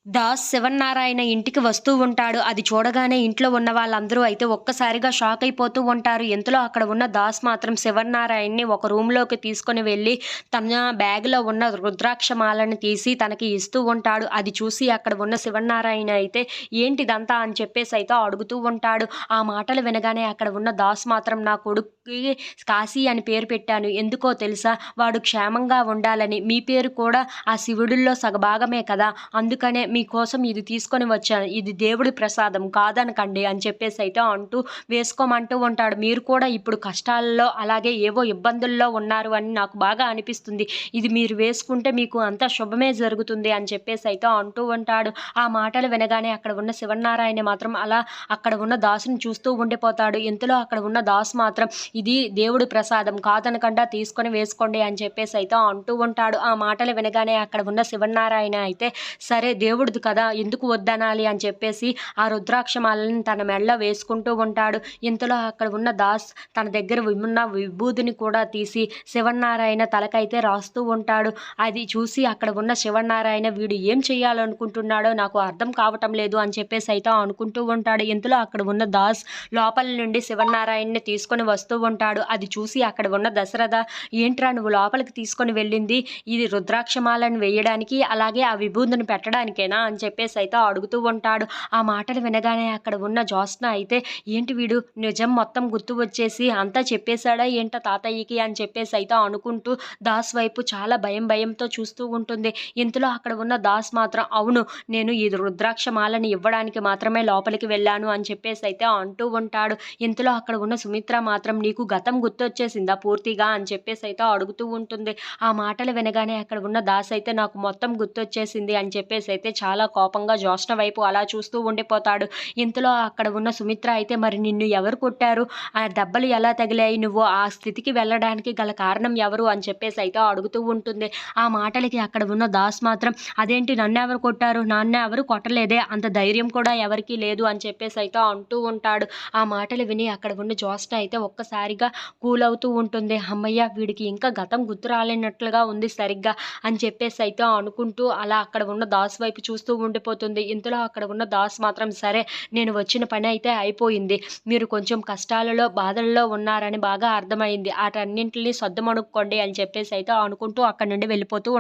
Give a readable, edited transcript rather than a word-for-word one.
దాస్ శివన్నారాయణ ఇంటికి వస్తూ ఉంటాడు. అది చూడగానే ఇంట్లో ఉన్న వాళ్ళందరూ అయితే ఒక్కసారిగా షాక్ అయిపోతూ ఉంటారు. ఇంతలో అక్కడ ఉన్న దాస్ మాత్రం శివన్నారాయణ్‌ని ఒక రూమ్‌లోకి తీసుకొని వెళ్ళి తన బ్యాగ్‌లో ఉన్న రుద్రాక్ష మాలని తీసి తనకి ఇస్తూ ఉంటాడు. అది చూసి అక్కడ ఉన్న శివన్నారాయణ అయితే ఏంటిదంతా అని చెప్పేసి అయితే అడుగుతూ ఉంటాడు. ఆ మాటలు వినగానే అక్కడ ఉన్న దాస్ మాత్రం నా కొడుక్కి కాశీ అని పేరు పెట్టాను. ఎందుకో తెలుసా? వాడు క్షేమంగా ఉండాలని. మీ పేరు కూడా ఆ శివుడిల్లో సగభాగమే కదా! అందుకనే మీకోసం ఇది తీసుకొని వచ్చాను. ఇది దేవుడి ప్రసాదం కాదనకండి అని చెప్పేసైతే అంటూ వేసుకోమంటూ ఉంటాడు. మీరు కూడా ఇప్పుడు కష్టాల్లో అలాగే ఏవో ఇబ్బందుల్లో ఉన్నారు అని నాకు బాగా అనిపిస్తుంది. ఇది మీరు వేసుకుంటే మీకు అంతా శుభమే జరుగుతుంది అని చెప్పేసైతే అంటూ ఉంటాడు. ఆ మాటలు వినగానే అక్కడ ఉన్న శివన్నారాయణ మాత్రం అలా అక్కడ ఉన్న దాసుని చూస్తూ ఉండిపోతాడు. ఇంతలో అక్కడ ఉన్న దాసు మాత్రం ఇది దేవుడి ప్రసాదం కాదనకుండా తీసుకొని వేసుకోండి అని చెప్పేసైతే అంటూ ఉంటాడు. ఆ మాటలు వినగానే అక్కడ ఉన్న శివన్నారాయణ అయితే సరే దేవుడిది కదా! ఎందుకు వద్దనాలి అని చెప్పేసి ఆ రుద్రాక్ష మాలని తన మెడలో వేసుకుంటూ ఉంటాడు. ఇంతలో అక్కడ ఉన్న దాస్ తన దగ్గర ఉన్న విభూదిని కూడా తీసి శివన్నారాయణ తలకైతే రాస్తూ ఉంటాడు. అది చూసి అక్కడ ఉన్న శివన్నారాయణ వీడు ఏం చేయాలనుకుంటున్నాడో నాకు అర్థం కావటం లేదు అని చెప్పేసి అయితే అనుకుంటూ ఉంటాడు. ఇంతలో అక్కడ ఉన్న దాస్ లోపల నుండి శివన్నారాయణ్‌ని తీసుకొని వస్తూ ఉంటాడు. అది చూసి అక్కడ ఉన్న దశరథ ఏంట్రా నువ్వు లోపలికి తీసుకొని వెళ్ళింది ఇది రుద్రాక్షమాలను వేయడానికి అలాగే ఆ విభూదిని పెట్టడానికేనా అని చెప్పేసి అయితే అడుగుతూ ఉంటాడు. ఆ మాటలు వినగానే అక్కడ ఉన్న జ్యోత్స్న అయితే ఏంటి వీడు నిజం మొత్తం గుర్తు వచ్చేసి అంతా చెప్పేశాడా ఏంటో తాతయ్యకి అని చెప్పేసి అయితే అనుకుంటూ దాస్ వైపు చాలా భయంతో చూస్తూ ఉంటుంది. ఇంతలో అక్కడ ఉన్న దాస్ మాత్రం అవును నేను ఈ రుద్రాక్ష మాలని ఇవ్వడానికి మాత్రమే లోపలికి వెళ్ళాను అని చెప్పేసి అయితే అంటూ ఉంటాడు. ఇంతలో అక్కడ ఉన్న సుమిత్ర మాత్రం నీకు గతం గుర్తొచ్చేసిందా పూర్తిగా అని చెప్పేసి అయితే అడుగుతూ ఉంటుంది. ఆ మాటలు వినగానే అక్కడ ఉన్న దాస్ అయితే నాకు మొత్తం గుర్తొచ్చేసింది అని చెప్పేసి అయితే చాలా కోపంగా జ్యోత్స్న వైపు అలా చూస్తూ ఉండిపోతాడు. ఇంతలో అక్కడ ఉన్న సుమిత్ర అయితే మరి నిన్ను ఎవరు కొట్టారు? ఆ దెబ్బలు ఎలా తగిలాయి? నువ్వు ఆ స్థితికి వెళ్ళడానికి గల కారణం ఎవరు? అని చెప్పేసి అయితే అడుగుతూ ఉంటుంది. ఆ మాటలకి అక్కడ ఉన్న దాస్ మాత్రం అదేంటి నన్నెవరు కొట్టారు? నన్నెవరు కొట్టలేదే అంత ధైర్యం కూడా ఎవరికీ లేదు అని చెప్పేసి అయితే అంటూ ఉంటాడు. ఆ మాటలు విని అక్కడ ఉన్న జ్యోత్స్న అయితే ఒక్కసారిగా కూల్ అవుతూ ఉంటుంది. హమ్మయ్య! వీడికి ఇంకా గతం గుర్తు రాలేనట్లుగా ఉంది సరిగ్గా అని చెప్పేసి అయితే అనుకుంటూ అలా అక్కడ ఉన్న దాస్ వైపు చూస్తూ ఉండిపోతుంది. ఇంతలో అక్కడ ఉన్న దాస్ మాత్రం సరే నేను వచ్చిన పని అయితే అయిపోయింది. మీరు కొంచెం కష్టాలలో, బాధల్లో ఉన్నారని బాగా అర్థమైంది. ఆటన్నింటిని సద్దుమణుక్కోండి అని చెప్పేసి అయితే అనుకుంటూ అక్కడి నుండి వెళ్ళిపోతూ ఉంటాడు.